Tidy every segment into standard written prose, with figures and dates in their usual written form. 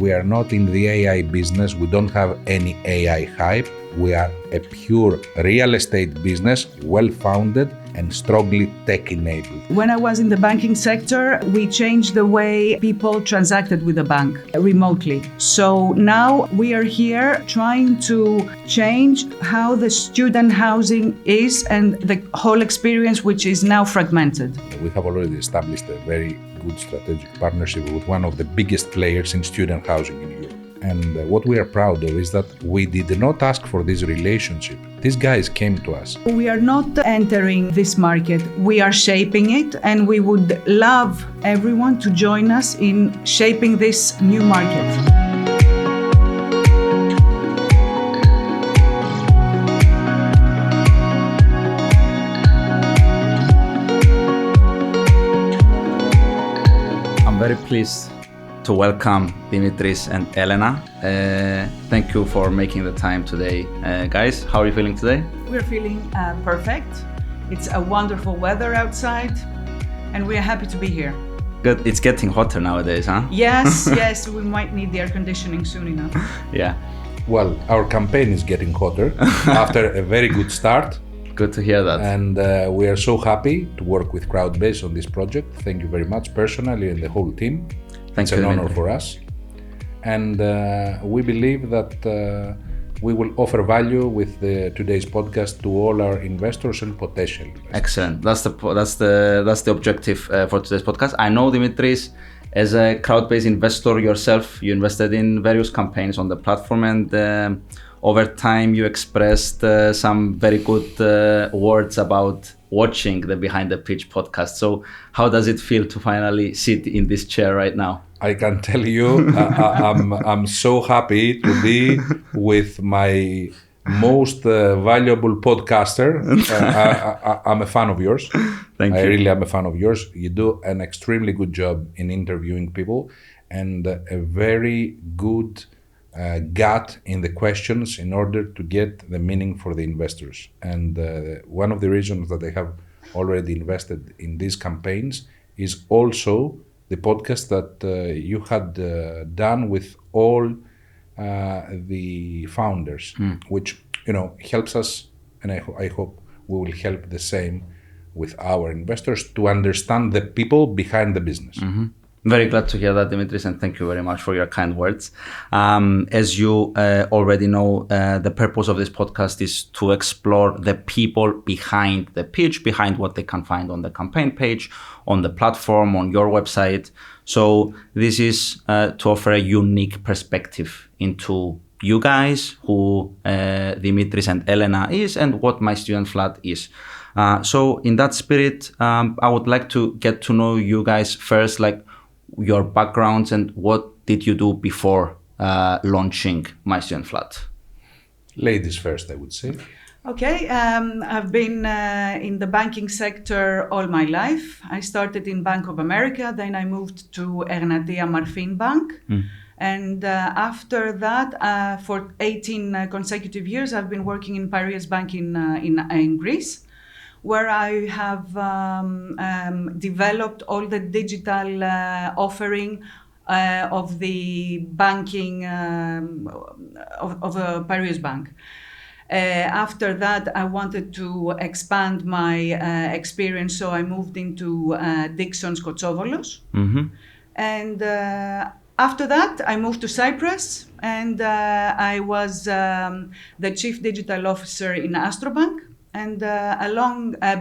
We are not in the AI business. We don't have any AI hype. We are a pure real estate business, well-founded and strongly tech-enabled. When I was in the banking sector, we changed the way people transacted with the bank remotely. So now we are here trying to change how the student housing is and the whole experience, which is now fragmented. We have already established a very good strategic partnership with one of the biggest players in student housing in Europe. And what we are proud of is that we did not ask for this relationship. These guys came to us. We are not entering this market, we are shaping it, and we would love everyone to join us in shaping this new market. I'm very pleased to welcome Dimitris and Elena. Thank you for making the time today. Guys, how are you feeling today? We're feeling perfect. It's a wonderful weather outside and we are happy to be here. Good. It's getting hotter nowadays, huh? Yes, we might need the air conditioning soon enough. Yeah. Well, our campaign is getting hotter after a very good start. Good to hear that. And we are so happy to work with Crowdbase on this project. Thank you very much personally and the whole team. Thank It's you, an honor Dimitri. for us. And we believe that we will offer value with today's podcast to all our investors and potential investors. Excellent. That's the objective for today's podcast. I know, Dimitris, as a crowd-based investor yourself, you invested in various campaigns on the platform, and over time you expressed some very good words about watching the Behind the Pitch podcast. So how does it feel to finally sit in this chair right now? I can tell you, I'm so happy to be with my most valuable podcaster. I'm a fan of yours. Thank I you. really am a fan of yours. You do an extremely good job in interviewing people and a very good gut in the questions in order to get the meaning for the investors. And one of the reasons that I have already invested in these campaigns is also the podcast that you had done with all the founders, which helps us, and I hope we will help the same with our investors to understand the people behind the business. Mm-hmm. Very glad to hear that, Dimitris, and thank you very much for your kind words. As you already know, the purpose of this podcast is to explore the people behind the pitch, behind what they can find on the campaign page, on the platform, on your website. So this is to offer a unique perspective into you guys, who Dimitris and Elena is, and what MyStudentFlat is. So in that spirit, I would like to get to know you guys first, like your backgrounds and what did you do before launching MyStudentFlat? Ladies first, I would say. Okay, I've been in the banking sector all my life. I started in Bank of America, then I moved to Ernatia Marfin Bank. And after that, for 18 consecutive years, I've been working in Piraeus Bank in Greece, where I have developed all the digital offering of the banking of Piraeus Bank. After that, I wanted to expand my experience, so I moved into Dixon's Kotsovolos. Mm-hmm. And after that, I moved to Cyprus, and I was the Chief Digital Officer in Astrobank. And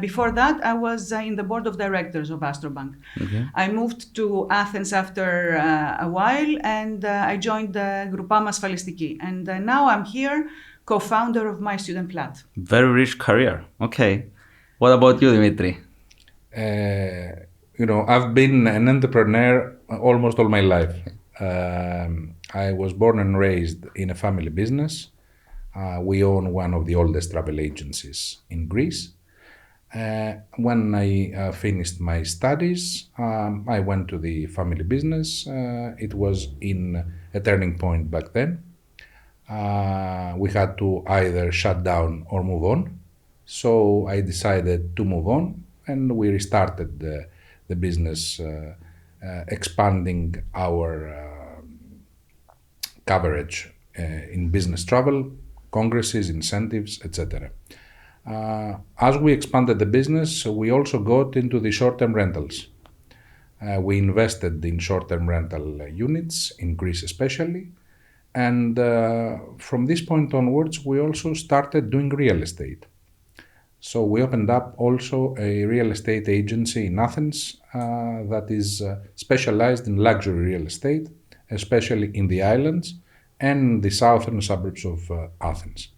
before that, I was in the board of directors of Astrobank. Okay. I moved to Athens after a while, and I joined Groupama Asfalistiki. And now I'm here, co-founder of MyStudentFlat. Very rich career. Okay. What about you, Dimitri? I've been an entrepreneur almost all my life. I was born and raised in a family business. We own one of the oldest travel agencies in Greece. When I finished my studies, I went to the family business. It was in a turning point back then. We had to either shut down or move on. So I decided to move on, and we restarted the business, expanding our coverage in business travel, congresses, incentives, etc. As we expanded the business, we also got into the short-term rentals. We invested in short-term rental units, in Greece especially, and from this point onwards, we also started doing real estate. So we opened up also a real estate agency in Athens that is specialized in luxury real estate, especially in the islands and the southern suburbs of Athens.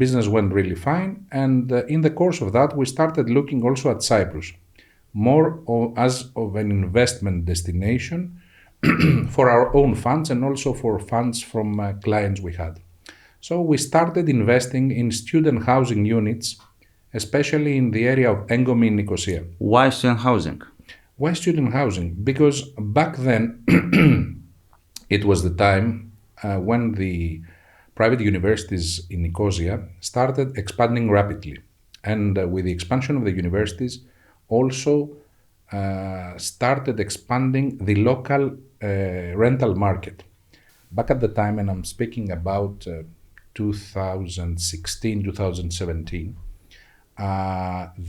Business went really fine, and in the course of that, we started looking also at Cyprus, more as of an investment destination for our own funds and also for funds from clients we had. So we started investing in student housing units, especially in the area of Economou in Nicosia. Why student housing? Why student housing? Because back then, it was the time when the private universities in Nicosia started expanding rapidly. And with the expansion of the universities, also started expanding the local rental market. Back at the time, and I'm speaking about 2016, 2017,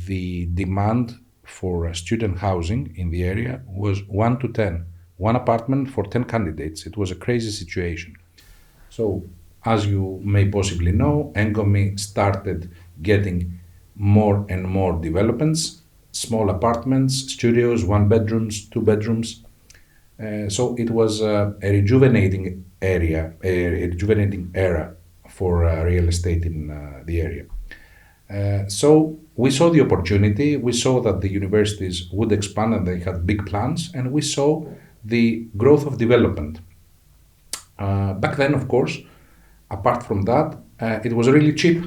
the demand for student housing in the area was 1 to 10, one apartment for 10 candidates. It was a crazy situation. So, as you may possibly know, Economou started getting more and more developments, small apartments, studios, 1 bedrooms, 2 bedrooms. So it was a rejuvenating era for real estate in the area. So we saw the opportunity, we saw that the universities would expand and they had big plans, and we saw the growth of development. Back then, of course, apart from that, it was really cheap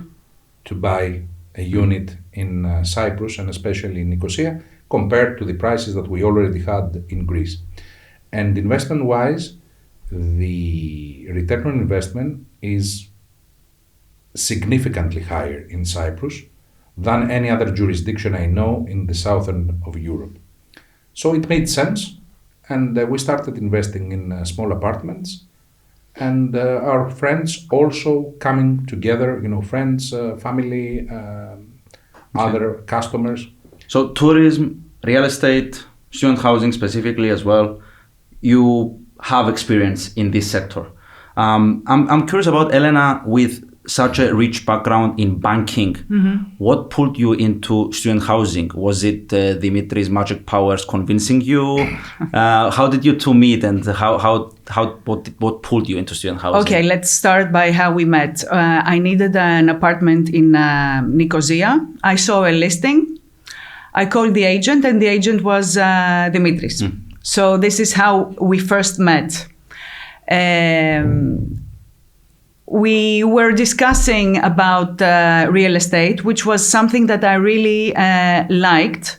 to buy a unit in Cyprus and especially in Nicosia compared to the prices that we already had in Greece. And investment-wise, the return on investment is significantly higher in Cyprus than any other jurisdiction I know in the southern of Europe. So it made sense, and we started investing in small apartments, and our friends also coming together, friends, family, other customers. So tourism, real estate, student housing specifically as well, you have experience in this sector. I'm curious about Elena, with such a rich background in banking. What pulled you into student housing? Was it Dimitris' magic powers convincing you? How did you two meet, and what pulled you into student housing? Okay, let's start by how we met. I needed an apartment in Nicosia. I saw a listing. I called the agent, and the agent was Dimitris. So this is how we first met. We were discussing about real estate, which was something that I really liked.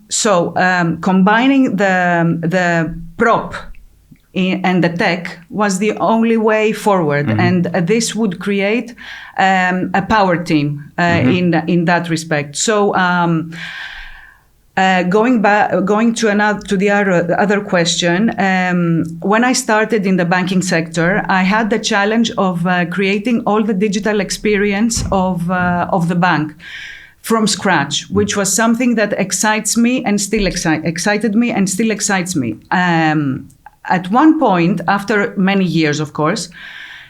So combining the prop and the tech was the only way forward. And this would create a power team in that respect. So going to the other question, when I started in the banking sector, I had the challenge of creating all the digital experience of the bank from scratch, which was something that excites me and still excited me and still excites me. At one point, after many years, of course,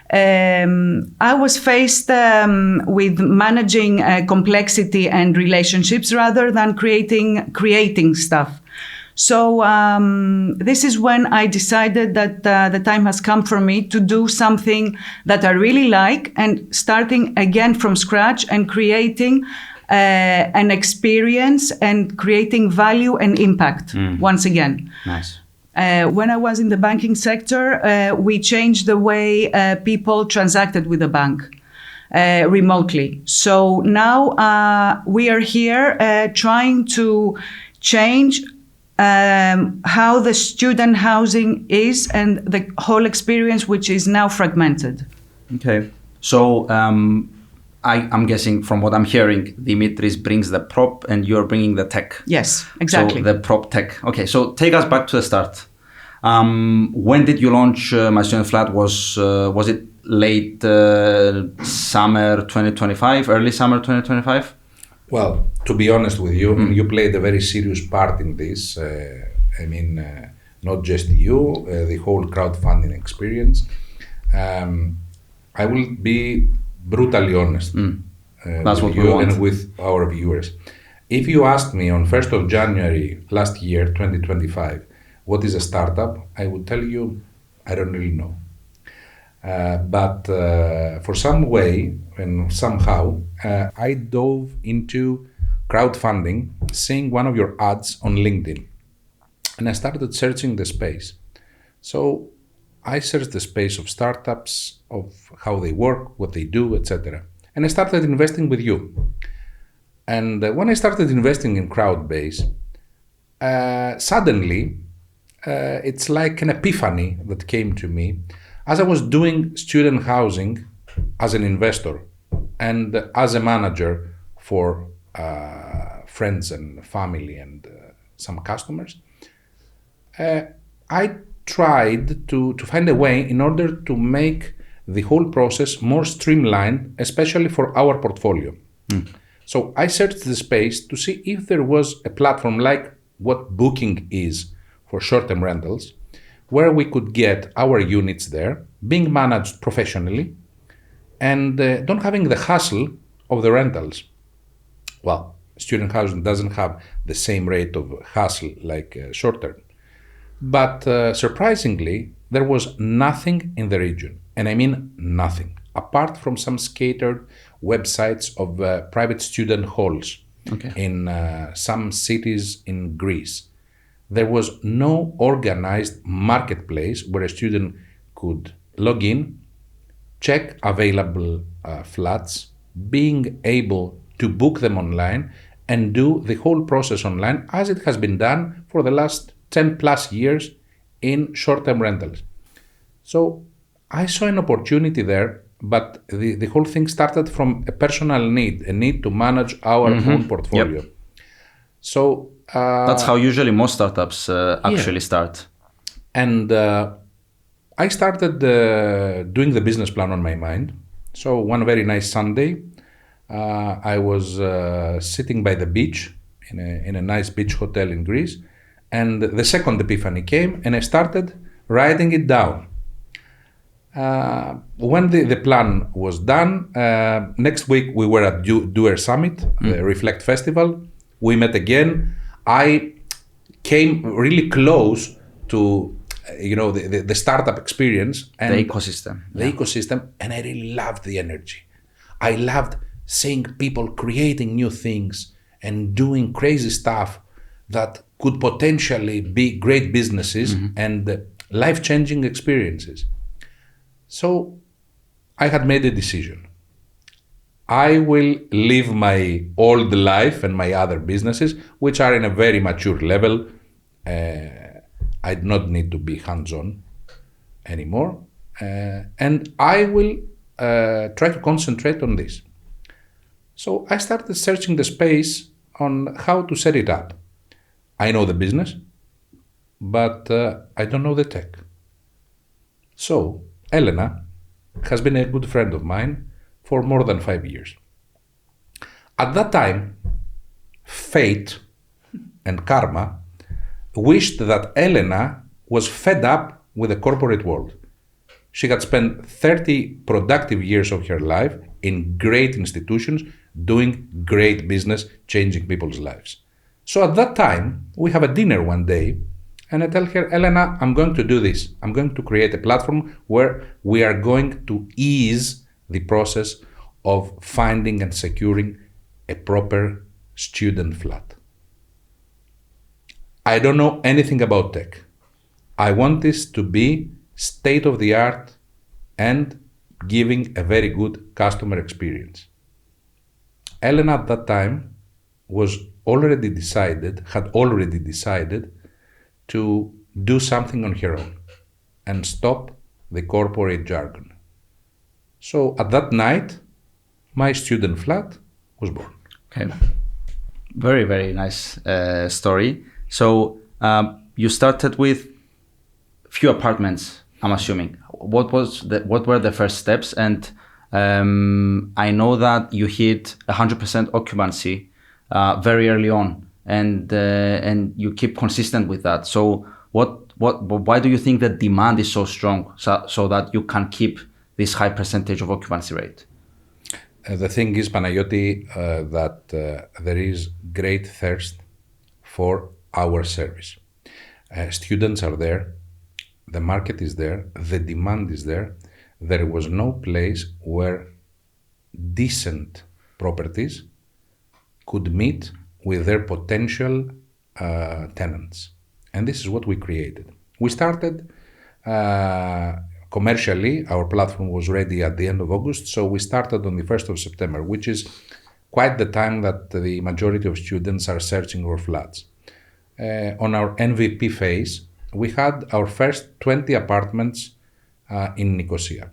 I was faced with managing complexity and relationships rather than creating stuff. So this is when I decided that the time has come for me to do something that I really like, and starting again from scratch and creating an experience and creating value and impact once again. Nice. When I was in the banking sector, we changed the way people transacted with the bank remotely. So now we are here trying to change how the student housing is and the whole experience, which is now fragmented. Okay. So I'm guessing from what I'm hearing, Dimitris brings the prop and you're bringing the tech. Yes, exactly. So the prop tech. Okay, so take us back to the start. When did you launch MyStudentFlat? Was it late summer 2025, early summer 2025? Well, to be honest with you, you played a very serious part in this. Not just you, the whole crowdfunding experience. I will be brutally honest That's what with we you want. and with our viewers. If you asked me on 1st of January last year, 2025, what is a startup, I would tell you, I don't really know. But for some way and somehow, I dove into crowdfunding, seeing one of your ads on LinkedIn. And I started searching the space. So I searched the space of startups, of how they work, what they do, etc. And I started investing with you. And when I started investing in Crowdbase, suddenly, it's like an epiphany that came to me as I was doing student housing as an investor and as a manager for friends and family and some customers. I tried to find a way in order to make the whole process more streamlined, especially for our portfolio. So I searched the space to see if there was a platform like what Booking is for short-term rentals, where we could get our units there, being managed professionally, and don't having the hassle of the rentals. Well, student housing doesn't have the same rate of hassle like short-term. But surprisingly, there was nothing in the region, and I mean nothing, apart from some scattered websites of private student halls in some cities in Greece. There was no organized marketplace where a student could log in, check available flats, being able to book them online and do the whole process online as it has been done for the last 10 plus years in short-term rentals. So I saw an opportunity there, but the whole thing started from a personal need, a need to manage our own portfolio. Yep. So that's how usually most startups actually start. And I started doing the business plan on my mind. So one very nice Sunday, I was sitting by the beach in a nice beach hotel in Greece. And the second epiphany came and I started writing it down. When the plan was done, next week we were at Doer Summit, the Reflect Festival. We met again. I came really close to the startup experience and the ecosystem. The ecosystem, and I really loved the energy. I loved seeing people creating new things and doing crazy stuff that could potentially be great businesses and life-changing experiences. So I had made a decision. I will live my old life and my other businesses, which are in a very mature level. I do not need to be hands-on anymore. And I will try to concentrate on this. So I started searching the space on how to set it up. I know the business, but I don't know the tech. So Elena has been a good friend of mine for more than 5 years. At that time, fate and karma wished that Elena was fed up with the corporate world. She had spent 30 productive years of her life in great institutions, doing great business, changing people's lives. So at that time, we have a dinner one day, and I tell her, Elena, I'm going to do this. I'm going to create a platform where we are going to ease the process of finding and securing a proper student flat. I don't know anything about tech. I want this to be state-of-the-art and giving a very good customer experience. Elena at that time had already decided to do something on her own and stop the corporate jargon. So at that night, MyStudentFlat was born. Okay. Very, very nice story. So you started with few apartments, I'm assuming. What were the first steps? And I know that you hit 100% occupancy very early on, and you keep consistent with that. So why do you think that demand is so strong so that you can keep this high percentage of occupancy rate? The thing is, Panayoti, that there is great thirst for our service. Students are there, the market is there, the demand is there. There was no place where decent properties could meet with their potential tenants. And this is what we created. We started commercially, our platform was ready at the end of August, so we started on the 1st of September, which is quite the time that the majority of students are searching for flats. On our MVP phase, we had our first 20 apartments in Nicosia.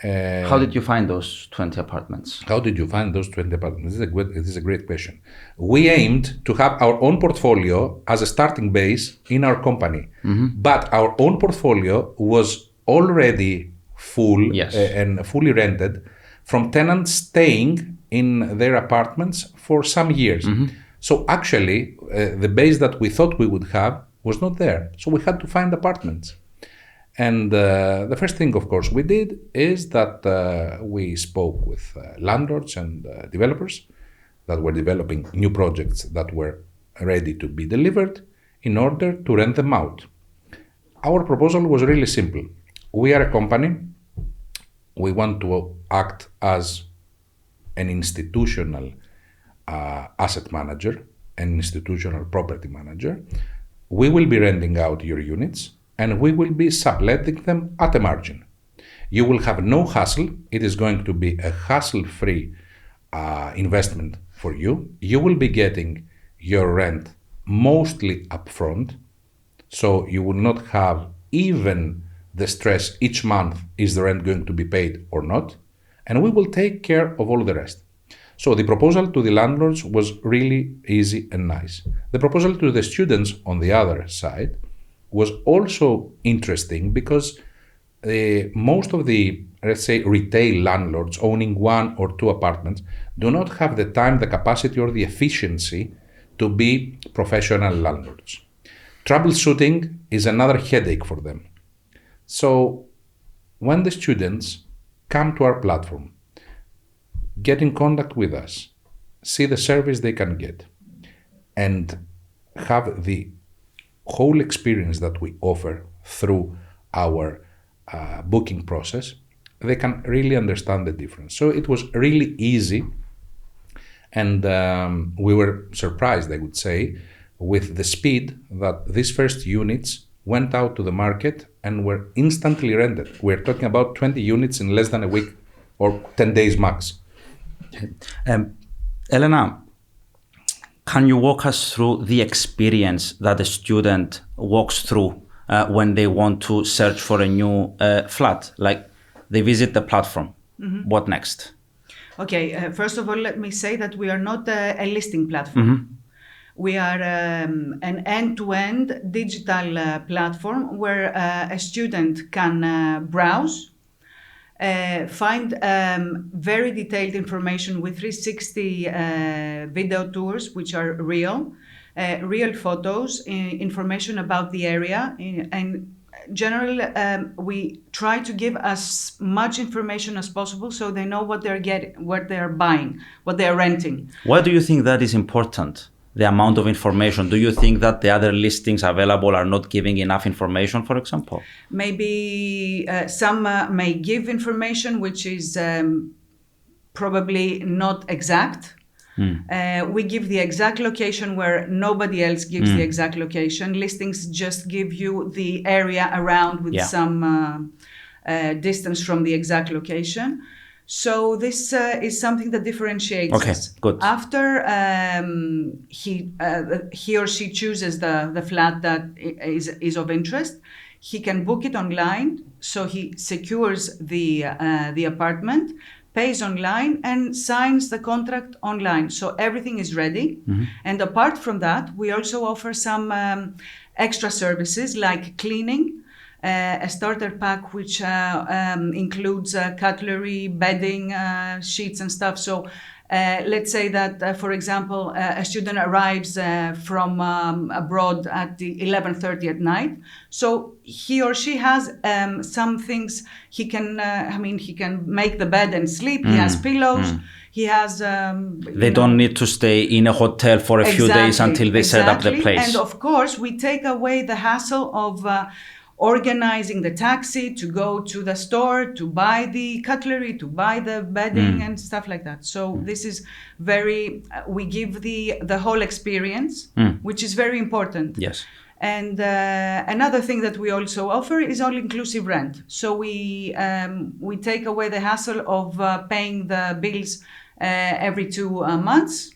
How did you find those 20 apartments? How did you find those 20 apartments? This is a great question. We aimed to have our own portfolio as a starting base in our company, but our own portfolio was already full and fully rented from tenants staying in their apartments for some years. So actually, the base that we thought we would have was not there. So we had to find apartments. And the first thing, of course, we did is that we spoke with landlords and developers that were developing new projects that were ready to be delivered in order to rent them out. Our proposal was really simple. We are a company. We want to act as an institutional asset manager, an institutional property manager. We will be renting out your units and we will be subletting them at a margin. You will have no hassle. It is going to be a hassle-free investment for you. You will be getting your rent mostly upfront, so you will not have even the stress each month, is the rent going to be paid or not? And we will take care of all the rest. So the proposal to the landlords was really easy and nice. The proposal to the students on the other side was also interesting because most of the, let's say, retail landlords owning one or two apartments do not have the time, the capacity, or the efficiency to be professional landlords. Troubleshooting is another headache for them. So when the students come to our platform, get in contact with us, see the service they can get, and have the whole experience that we offer through our booking process, they can really understand the difference. So it was really easy, and we were surprised, I would say, with the speed that these first units went out to the market and were instantly rented. We're talking about 20 units in less than a week or 10 days max. Elena, can you walk us through the experience that a student walks through when they want to search for a new flat? Like they visit the platform. What next? Okay, first of all, let me say that we are not a listing platform. We are an end-to-end digital platform where a student can browse, find very detailed information with 360 video tours, which are real photos, information about the area. And generally, we try to give as much information as possible so they know what they're getting, what they're buying, what they're renting. Why do you think that is important? The amount of information. Do you think that the other listings available are not giving enough information, for example? Maybe some may give information which is probably not exact. We give the exact location where nobody else gives the exact location. Listings just give you the area around with some distance from the exact location. So this is something that differentiates us. Good. After he or she chooses the flat that is of interest, he can book it online. So he secures the apartment, pays online, and signs the contract online. So everything is ready. And apart from that, we also offer some extra services like cleaning, a starter pack which includes cutlery, bedding, sheets and stuff. So let's say that, for example, a student arrives from abroad at the 11:30 at night. So he or she has some things he can. He can make the bed and sleep. He has pillows. He has. They don't need to stay in a hotel for a few days until they set up the place. And of course, we take away the hassle of organizing the taxi to go to the store, to buy the cutlery, to buy the bedding and stuff like that. So this is very, we give the whole experience, which is very important. Yes. And another thing that we also offer is all-inclusive rent. So we take away the hassle of paying the bills every 2 months.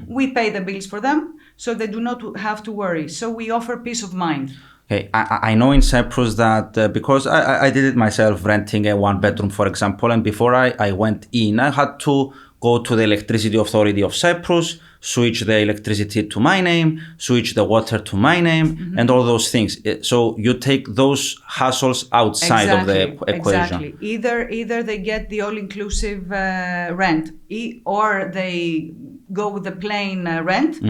We pay the bills for them, so they do not have to worry. So we offer peace of mind. Okay, I know in Cyprus that because I did it myself, renting a 1-bedroom, for example, and before I went in, I had to go to the Electricity Authority of Cyprus, switch the electricity to my name, switch the water to my name, and all those things. So you take those hassles outside of the equation. Exactly. Either they get the all-inclusive rent, or they go with the plain rent.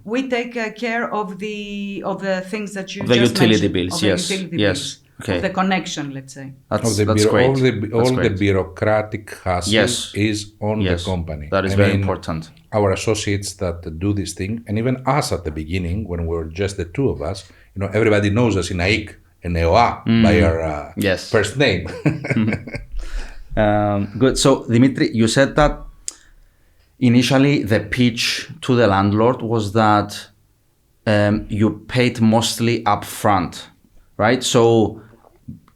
We take care of the things that you just utility mentioned, bills. of the Yes. utility Yes. bills, Okay. of the connection, let's say. That's All great. the bureaucratic hassle is on the company. That is very important. Our associates that do this thing, and even us at the beginning, when we were just the two of us, everybody knows us in AIC and EOA by our first name. Good. So, Dimitri, you said that initially the pitch to the landlord was that you paid mostly upfront, right? So,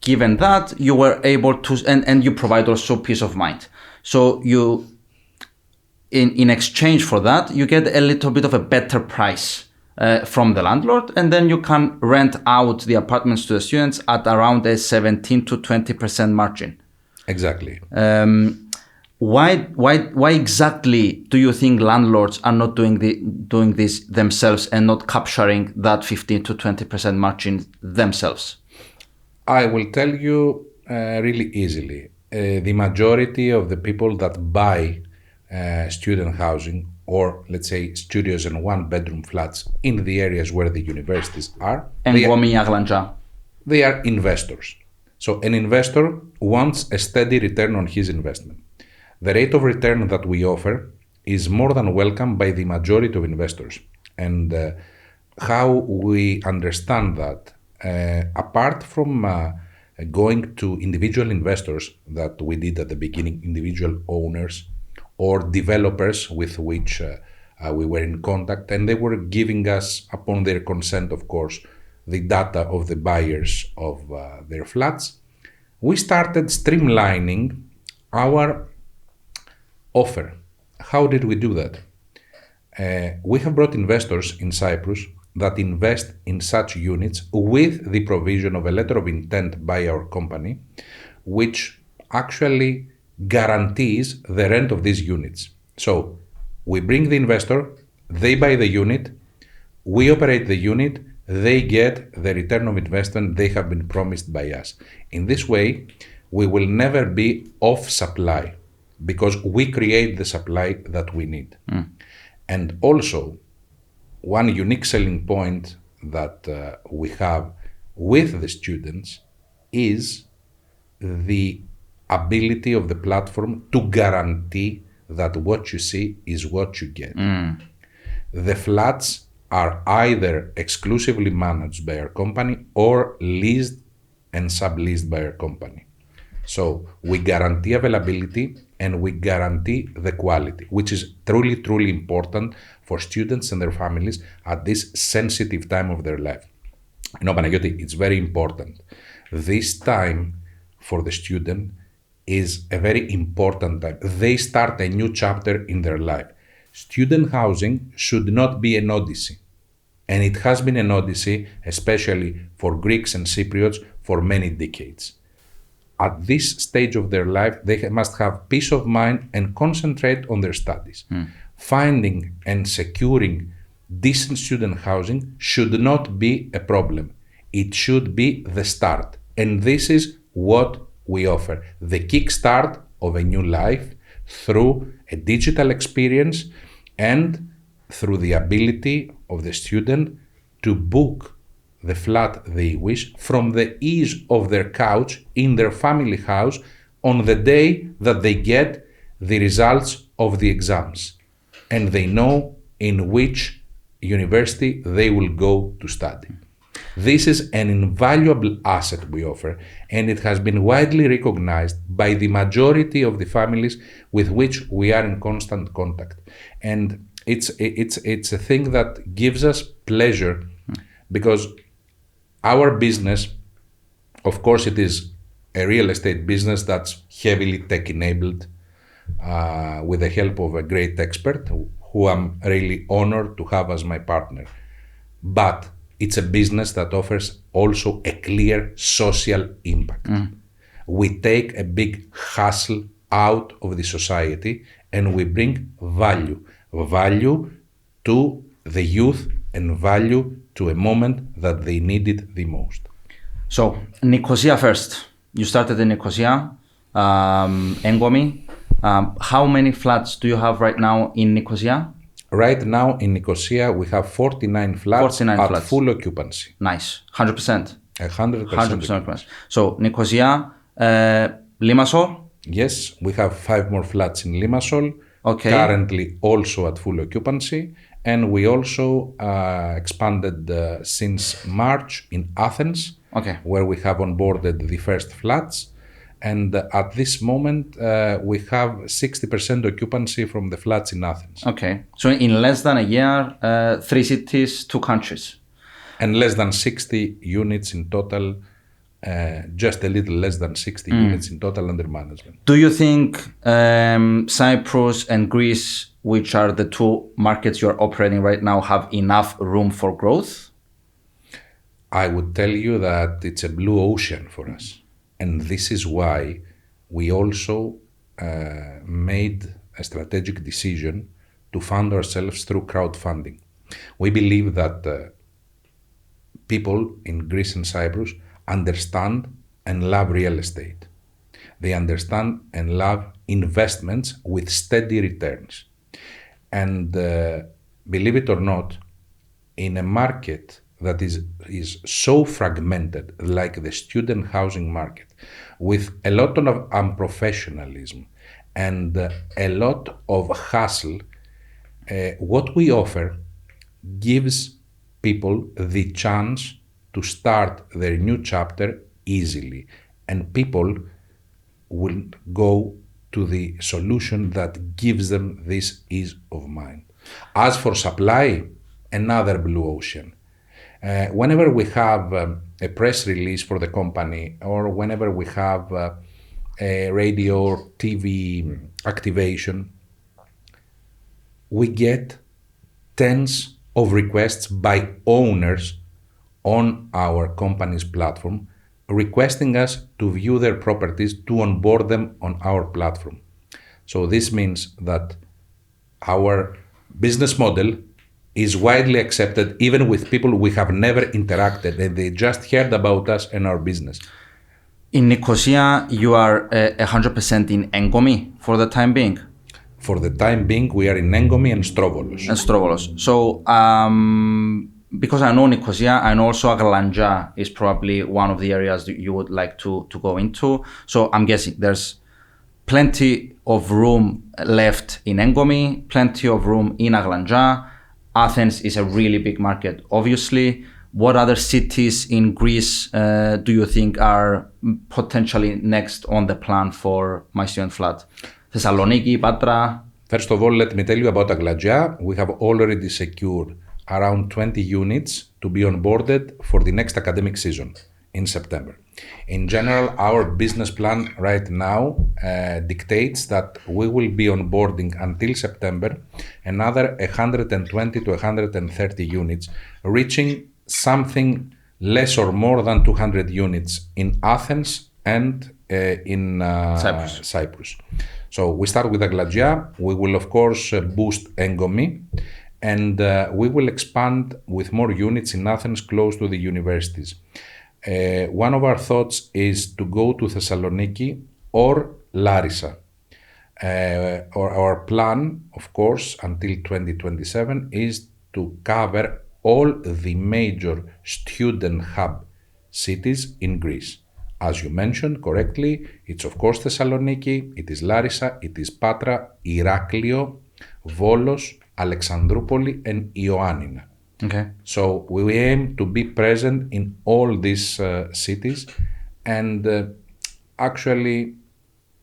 given that, you were able to, and you provide also peace of mind. So you, in exchange for that, you get a little bit of a better price from the landlord, and then you can rent out the apartments to the students at around a 17 to 20% margin. Exactly. Why exactly do you think landlords are not doing this themselves and not capturing that 15 to 20% margin themselves? I will tell you really easily. The majority of the people that buy student housing, or let's say studios and 1-bedroom flats in the areas where the universities are, they are investors. So an investor wants a steady return on his investment. The rate of return that we offer is more than welcome by the majority of investors. And how we understand that, apart from going to individual investors that we did at the beginning, individual owners or developers with which we were in contact, and they were giving us, upon their consent, of course, the data of the buyers of their flats, we started streamlining our offer. How did we do that? We have brought investors in Cyprus that invest in such units with the provision of a letter of intent by our company, which actually guarantees the rent of these units. So we bring the investor, they buy the unit, we operate the unit, they get the return of investment they have been promised by us. In this way, we will never be off supply because we create the supply that we need. And also, one unique selling point that we have with the students is the ability of the platform to guarantee that what you see is what you get. The flats are either exclusively managed by our company or leased and subleased by our company. So we guarantee availability and we guarantee the quality, which is truly, truly important for students and their families at this sensitive time of their life. Panagiotis, it's very important. This time for the student is a very important time. They start a new chapter in their life. Student housing should not be an odyssey. And it has been an odyssey, especially for Greeks and Cypriots, for many decades. At this stage of their life, they must have peace of mind and concentrate on their studies. Finding and securing decent student housing should not be a problem. It should be the start. And this is what we offer, the kickstart of a new life through a digital experience and through the ability of the student to book the flat they wish from the ease of their couch in their family house on the day that they get the results of the exams and they know in which university they will go to study. This is an invaluable asset we offer, and it has been widely recognized by the majority of the families with which we are in constant contact. And it's a thing that gives us pleasure because our business, of course, it is a real estate business that's heavily tech-enabled with the help of a great expert who I'm really honored to have as my partner. But it's a business that offers also a clear social impact. We take a big hustle out of the society and we bring value to the youth and value to a moment that they need it the most. So, Nicosia first. You started in Nicosia, Engomi. How many flats do you have right now in Nicosia? Right now in Nicosia, we have 49 flats 49 at flats. full occupancy. Nice. 100%. 100%. occupancy. So, Nicosia, Limassol? Yes, we have 5 more flats in Limassol, Okay. currently also at full occupancy. And we also expanded since March in Athens, Okay. where we have onboarded the first flats. And at this moment, we have 60% occupancy from the flats in Athens. Okay. So, in less than a year, 3 cities, 2 countries. And less than 60 units in total, just a little less than 60 units in total under management. Do you think Cyprus and Greece, which are the 2 markets you're operating right now, have enough room for growth? I would tell you that it's a blue ocean for us. And this is why we also made a strategic decision to fund ourselves through crowdfunding. We believe that people in Greece and Cyprus understand and love real estate. They understand and love investments with steady returns. And believe it or not, in a market that is so fragmented, like the student housing market, with a lot of unprofessionalism and a lot of hustle, what we offer gives people the chance to start their new chapter easily. And people will go to the solution that gives them this ease of mind. As for supply, another blue ocean. Whenever we have a press release for the company, or whenever we have a radio or TV activation, we get tens of requests by owners on our company's platform requesting us to view their properties, to onboard them on our platform. So this means that our business model is widely accepted even with people we have never interacted and they just heard about us and our business. In Nicosia, you are 100% in Engomi for the time being? For the time being, we are in Engomi and Strovolos. And Strovolos. So, because I know Nicosia, I know also Aglangia is probably one of the areas that you would like to go into. So I'm guessing there's plenty of room left in Engomi, plenty of room in Aglangia. Athens is a really big market, obviously. What other cities in Greece do you think are potentially next on the plan for MyStudentFlat? Thessaloniki, Patra? First of all, let me tell you about Aglangia. We have already secured around 20 units to be onboarded for the next academic season in September. In general, our business plan right now dictates that we will be onboarding until September another 120 to 130 units, reaching something less or more than 200 units in Athens and in Cyprus. So we start with Aglangia. We will, of course, boost Engomi, and we will expand with more units in Athens close to the universities. One of our thoughts is to go to Thessaloniki or Larissa. Or our plan, of course, until 2027 is to cover all the major student hub cities in Greece. As you mentioned correctly, it's of course Thessaloniki, it is Larissa, it is Patra, Iraklio, Volos, Alexandroupoli, and Ioannina. Okay. So we aim to be present in all these cities, and actually,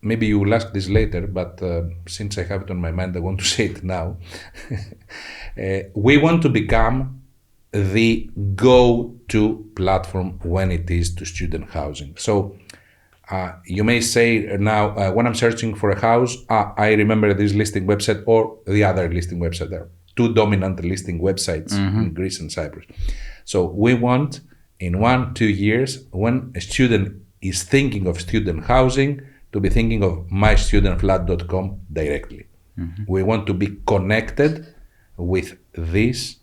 maybe you will ask this later, but since I have it on my mind, I want to say it now. We want to become the go-to platform when it is to student housing. So you may say now, when I'm searching for a house, I remember this listing website or the other listing website. There are two dominant listing websites in Greece and Cyprus. So we want, in 1-2 years, when a student is thinking of student housing, to be thinking of MyStudentFlat.com directly. We want to be connected with this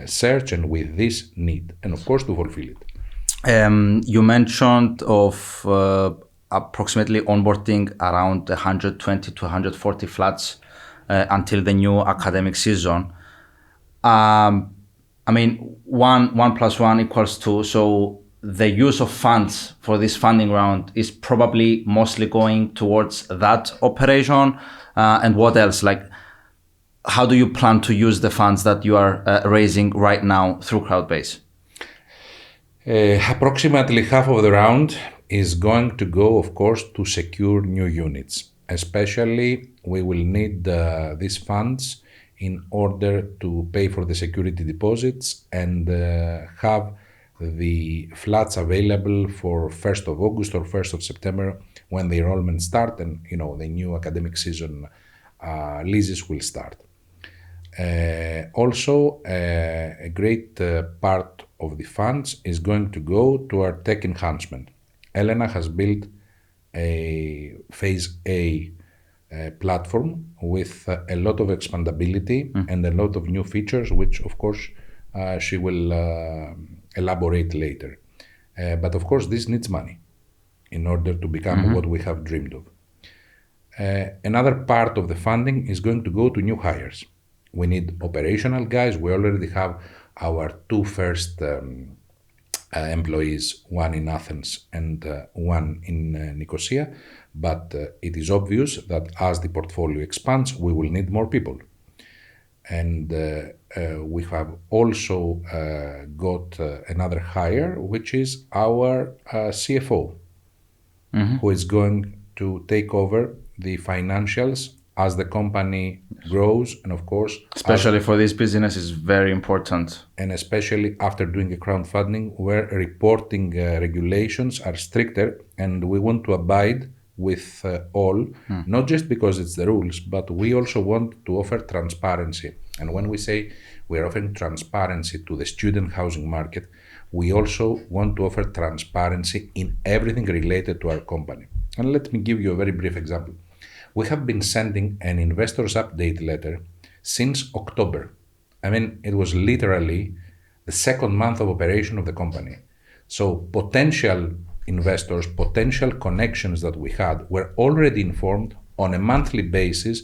search and with this need, and of course to fulfill it. You mentioned of approximately onboarding around 120 to 140 flats until the new academic season. I mean, 1 + 1 = 2. So the use of funds for this funding round is probably mostly going towards that operation. And what else? Like, how do you plan to use the funds that you are raising right now through Crowdbase? Approximately half of the round is going to go, of course, to secure new units. Especially, we will need these funds in order to pay for the security deposits and have the flats available for 1st of August or 1st of September when the enrollment start and the new academic season leases will start. Also, a great part of the funds is going to go to our tech enhancement. Elena has built a phase A platform with a lot of expandability and a lot of new features, which of course she will elaborate later. But of course this needs money in order to become what we have dreamed of. Another part of the funding is going to go to new hires. We need operational guys. We already have our 2 first employees, one in Athens and one in Nicosia, but it is obvious that as the portfolio expands, we will need more people. And we have also got another hire, which is our CFO, who is going to take over the financials as the company grows, and of course, especially for this business is very important. And especially after doing a crowdfunding, where reporting regulations are stricter, and we want to abide with all, not just because it's the rules, but we also want to offer transparency. And when we say we're offering transparency to the student housing market, we also want to offer transparency in everything related to our company. And let me give you a very brief example. We have been sending an investors update letter since October. I mean, it was literally the 2nd month of operation of the company. So potential investors, potential connections that we had were already informed on a monthly basis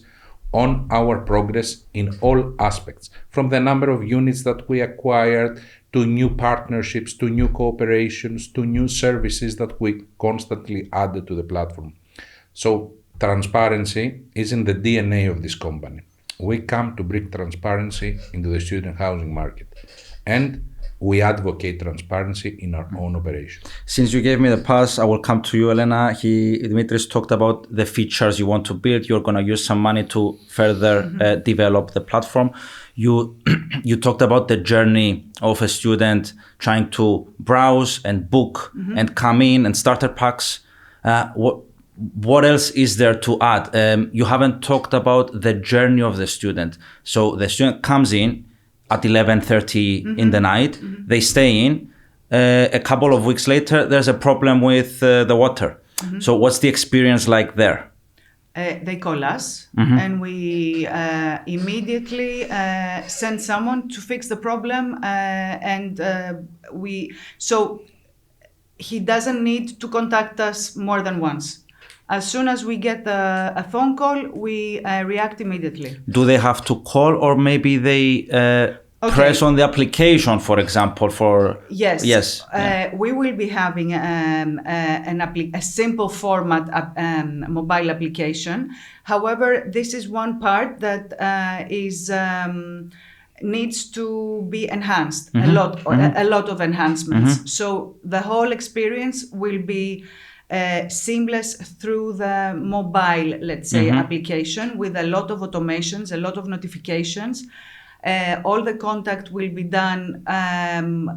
on our progress in all aspects, from the number of units that we acquired, to new partnerships, to new cooperations, to new services that we constantly added to the platform. So transparency is in the DNA of this company. We come to bring transparency into the student housing market, and we advocate transparency in our own operation. Since you gave me the pass, I will come to you, Elena. Dimitris talked about the features you want to build. You're going to use some money to further develop the platform. You talked about the journey of a student trying to browse and book and come in and starter packs. What else is there to add? You haven't talked about the journey of the student. So the student comes in at 11:30 in the night. They stay in. A couple of weeks later, there's a problem with the water. So what's the experience like there? They call us and we immediately send someone to fix the problem. he doesn't need to contact us more than once. As soon as we get a phone call, we react immediately. Do they have to call, or maybe they press on the application, for example? Yes. We will be having a simple format mobile application. However, this is one part that needs to be enhanced, a lot of enhancements. So the whole experience will be seamless through the mobile, let's say, application, with a lot of automations, a lot of notifications. All the contact will be done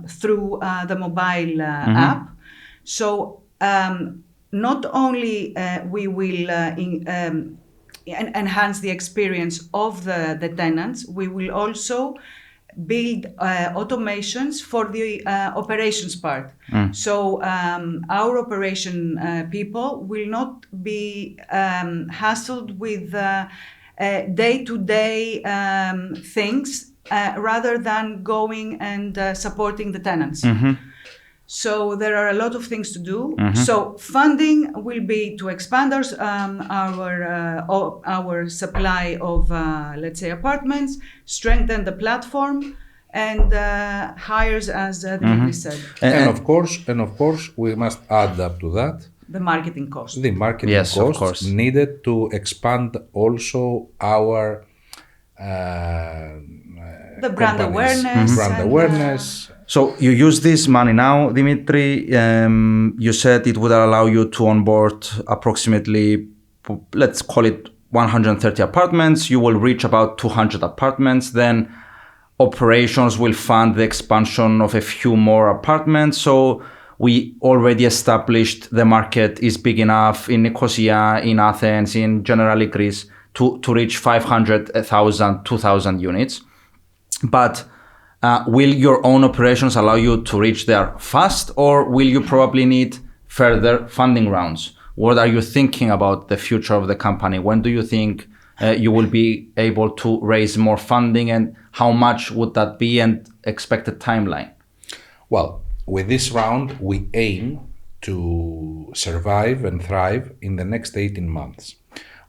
through the mobile app. So not only we will enhance the experience of the tenants, we will also build automations for the operations part. So our operation people will not be hassled with day-to-day things rather than going and supporting the tenants. So there are a lot of things to do. So funding will be to expand our supply of, let's say, apartments, strengthen the platform, and hires, as Dimitris said. And of course, we must add up to that the marketing cost. The marketing costs needed to expand also our the brand awareness. So you use this money now, Dimitri. You said it would allow you to onboard approximately, let's call it 130 apartments. You will reach about 200 apartments. Then operations will fund the expansion of a few more apartments. So we already established the market is big enough in Nicosia, in Athens, in generally Greece to reach 500,000, 2,000 units. But will your own operations allow you to reach there fast, or will you probably need further funding rounds? What are you thinking about the future of the company? When do you think you will be able to raise more funding, and how much would that be, and expected timeline? Well, with this round, we aim to survive and thrive in the next 18 months,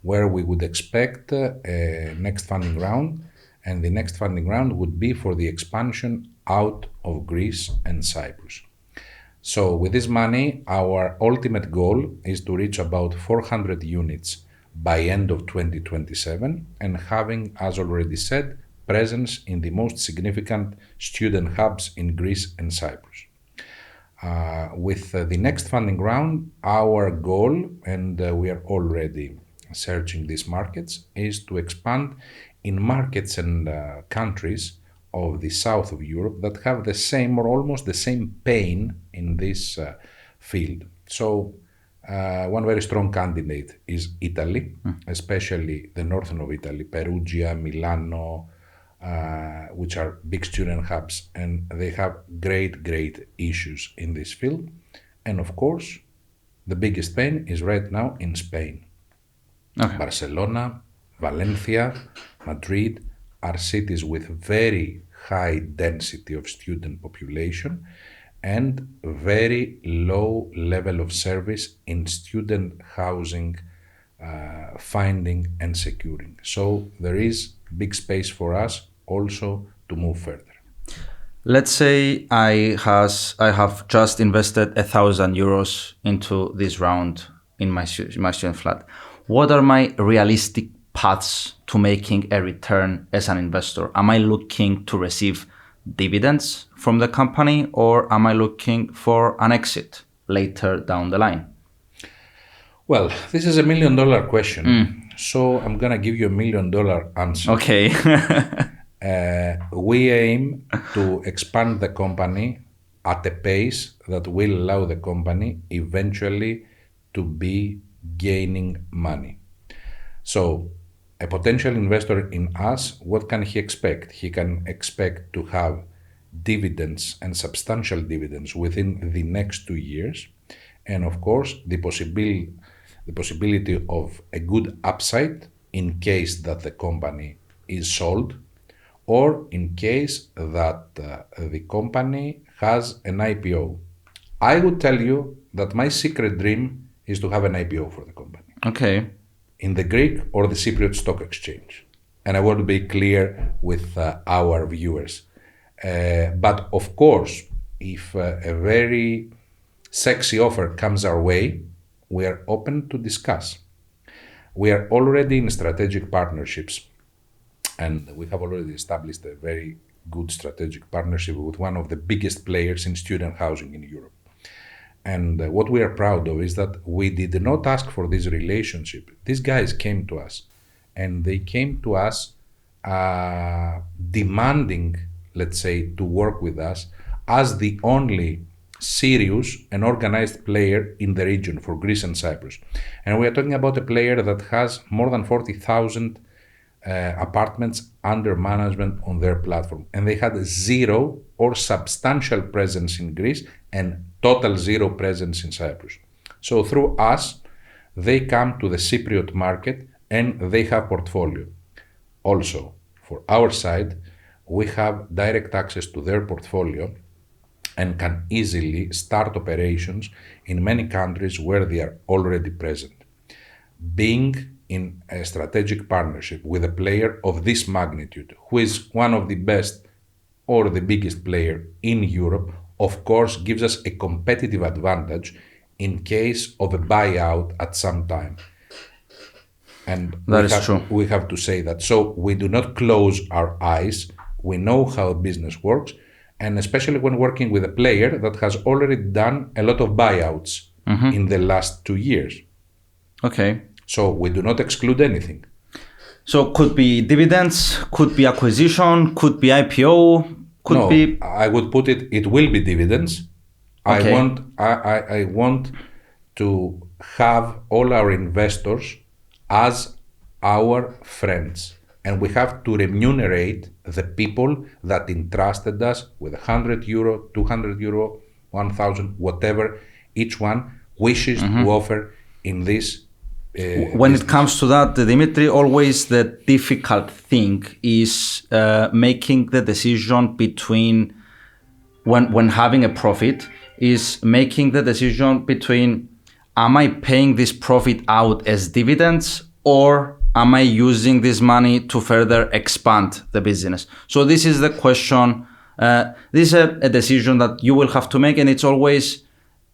where we would expect a next funding round. And the next funding round would be for the expansion out of Greece and Cyprus. So with this money, our ultimate goal is to reach about 400 units by end of 2027, and having, as already said, presence in the most significant student hubs in Greece and Cyprus. With the next funding round, our goal, and we are already searching these markets, is to expand in markets and countries of the south of Europe that have the same or almost the same pain in this field. So one very strong candidate is Italy, especially the northern of Italy, Perugia, Milano, which are big student hubs, and they have great issues in this field. And of course, the biggest pain is right now in Spain. Barcelona, Valencia, Madrid are cities with very high density of student population and very low level of service in student housing, finding and securing. So there is big space for us also to move further. Let's say I have just invested €1,000 into this round in my student flat. What are my realistic paths to making a return as an investor? Am I looking to receive dividends from the company, or am I looking for an exit later down the line? Well, this is $1 million question. So I'm going to give you $1 million answer. Okay. We aim to expand the company at a pace that will allow the company eventually to be gaining money. So a potential investor in us, what can he expect? He can expect to have dividends and substantial dividends within the next 2 years. And of course, the possibility of a good upside in case that the company is sold, or in case that the company has an IPO. I would tell you that my secret dream is to have an IPO for the company. Okay. In the Greek or the Cypriot Stock Exchange. And I want to be clear with our viewers. But of course, if a very sexy offer comes our way, we are open to discuss. We are already in strategic partnerships, and we have already established a very good strategic partnership with one of the biggest players in student housing in Europe. And what we are proud of is that we did not ask for this relationship. These guys came to us, and they came to us demanding, let's say, to work with us as the only serious and organized player in the region for Greece and Cyprus. And we are talking about a player that has more than 40,000 apartments under management on their platform. And they had zero or substantial presence in Greece and total zero presence in Cyprus. So through us, they come to the Cypriot market and they have portfolio. Also, for our side, we have direct access to their portfolio and can easily start operations in many countries where they are already present. Being in a strategic partnership with a player of this magnitude, who is one of the best or the biggest player in Europe, of course, gives us a competitive advantage in case of a buyout at some time. And we have to say that. So we do not close our eyes. We know how business works. And especially when working with a player that has already done a lot of buyouts in the last 2 years. Okay. So we do not exclude anything. So could be dividends, could be acquisition, could be IPO, I would put it will be dividends. Okay. I want to have all our investors as our friends. And we have to remunerate the people that entrusted us with €100, €200, 1,000, whatever each one wishes to offer in this. When it comes to that, Dimitri, always the difficult thing is making the decision between when having a profit is making the decision between am I paying this profit out as dividends or am I using this money to further expand the business? So this is the question. This is a decision that you will have to make, and it's always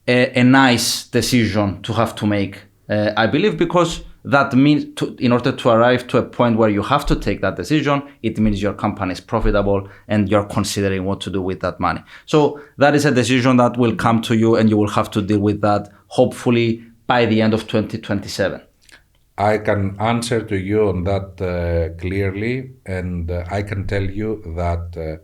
a nice decision to have to make. I believe because that means in order to arrive to a point where you have to take that decision, it means your company is profitable and you're considering what to do with that money. So that is a decision that will come to you and you will have to deal with that hopefully by the end of 2027. I can answer to you on that clearly, and I can tell you that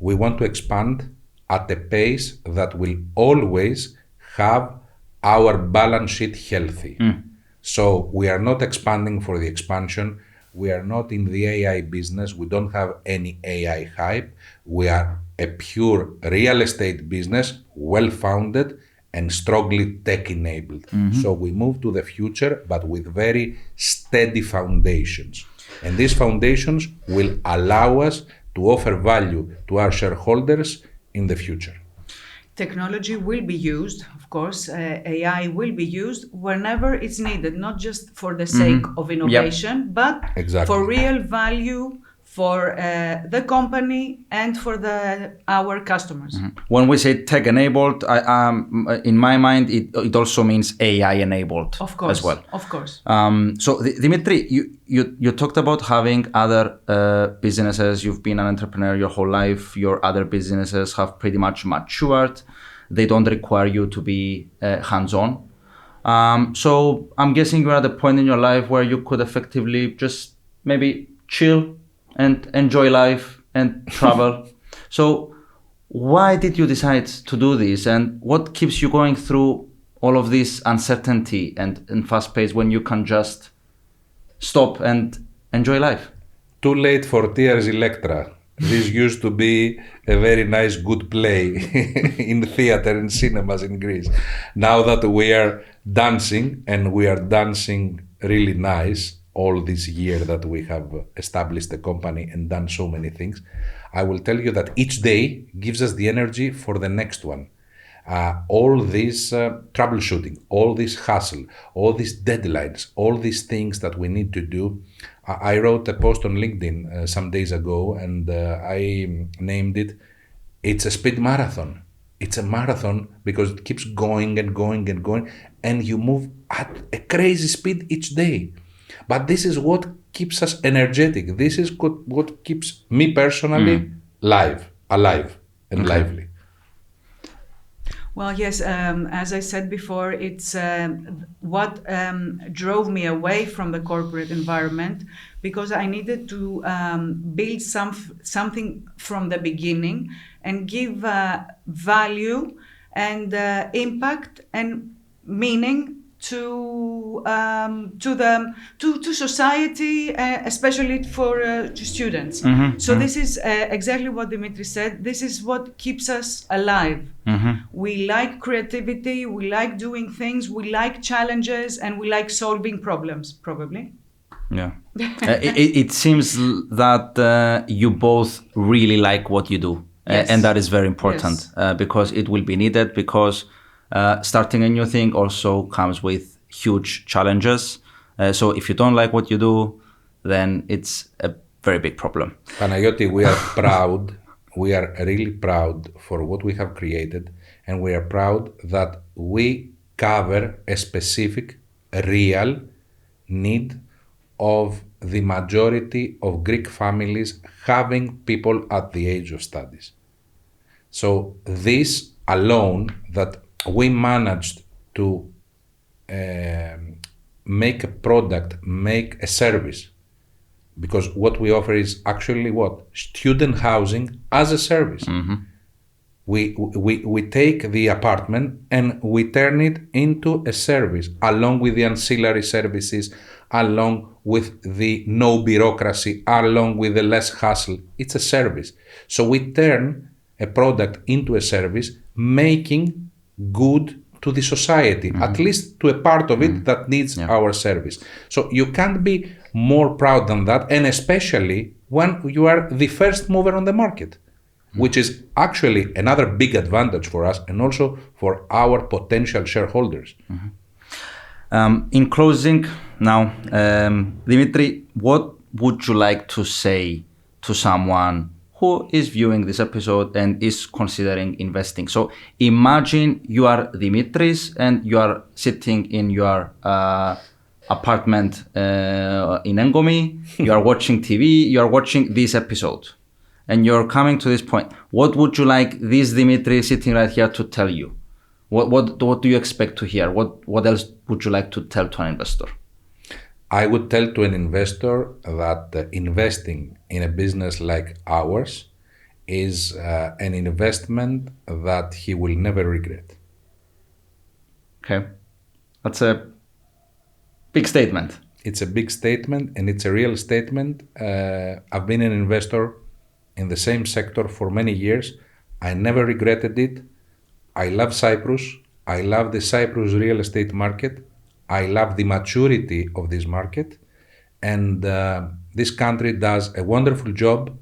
we want to expand at a pace that will always have our balance sheet healthy. So we are not expanding for the expansion. We are not in the AI business. We don't have any AI hype. We are a pure real estate business, well-founded and strongly tech-enabled. So we move to the future, but with very steady foundations. And these foundations will allow us to offer value to our shareholders in the future. Technology will be used, of course, AI will be used whenever it's needed, not just for the sake of innovation, but for real value for the company and for our customers. When we say tech-enabled, in my mind, it also means AI-enabled as well. Of course. So, Dimitri, you talked about having other businesses. You've been an entrepreneur your whole life. Your other businesses have pretty much matured. They don't require you to be hands-on. So I'm guessing you're at a point in your life where you could effectively just maybe chill and enjoy life and travel. So why did you decide to do this? And what keeps you going through all of this uncertainty and fast pace when you can just stop and enjoy life? Too late for tears, Electra. This used to be a very nice, good play in theater and cinemas in Greece. Now that we are dancing, and we are dancing really nice, all this year that we have established the company and done so many things, I will tell you that each day gives us the energy for the next one. all this troubleshooting, all this hustle, all these deadlines, all these things that we need to do. I wrote a post on LinkedIn some days ago, and I named it, it's a speed marathon. It's a marathon because it keeps going and going and going, and you move at a crazy speed each day. But this is what keeps us energetic. This is what keeps me personally alive and lively. Well, yes, as I said before, it's what drove me away from the corporate environment, because I needed to build something from the beginning and give value and impact and meaning to society, especially for students. This is exactly what Dimitris said. This is what keeps us alive. We like creativity, we like doing things, we like challenges, and we like solving problems, probably. Yeah. It seems that you both really like what you do. Yes. And that is very important. Yes. Because it will be needed, because starting a new thing also comes with huge challenges. So if you don't like what you do, then it's a very big problem. Panagiotis, we are proud. We are really proud for what we have created, and we are proud that we cover a specific, real need of the majority of Greek families having people at the age of studies. So this alone, that we managed to make a product, make a service, because what we offer is actually what? Student housing as a service. We take the apartment and we turn it into a service, along with the ancillary services, along with the no bureaucracy, along with the less hassle. It's a service. So we turn a product into a service, making good to the society, at least to a part of it that needs our service. So you can't be more proud than that, and especially when you are the first mover on the market, which is actually another big advantage for us and also for our potential shareholders. In closing now, Dimitri, what would you like to say to someone who is viewing this episode and is considering investing? So imagine you are Dimitris and you are sitting in your apartment in Engomi, you are watching TV, you are watching this episode, and you're coming to this point. What would you like this Dimitri sitting right here to tell you? What do you expect to hear? What else would you like to tell to an investor? I would tell to an investor that investing in a business like ours is an investment that he will never regret. Okay. That's a big statement. It's a big statement, and it's a real statement. I've been an investor in the same sector for many years. I never regretted it. I love Cyprus. I love the Cyprus real estate market. I love the maturity of this market. And this country does a wonderful job,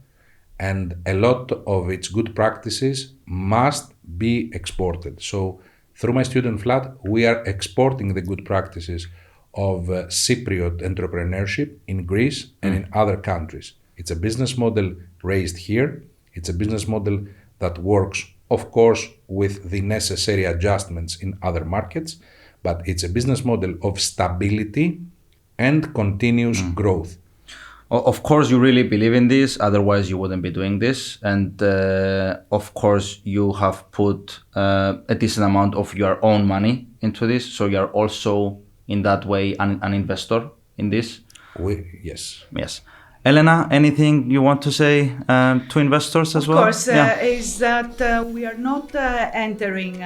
and a lot of its good practices must be exported. So through MyStudentFlat, we are exporting the good practices of Cypriot entrepreneurship in Greece and in other countries. It's a business model raised here. It's a business model that works, of course, with the necessary adjustments in other markets, but it's a business model of stability and continuous growth. Of course, you really believe in this, otherwise you wouldn't be doing this. And of course, you have put a decent amount of your own money into this. So you're also, in that way, an investor in this. Yes. Yes. Elena, anything you want to say to investors as well? Of course, is that we are not entering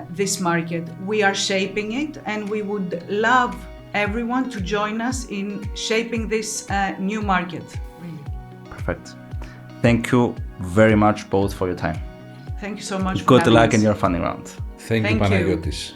this market. We are shaping it, and we would love everyone to join us in shaping this new market. Really. Perfect. Thank you very much both for your time. Thank you so much. Good luck in your funding round. Thank you, Panagiotis.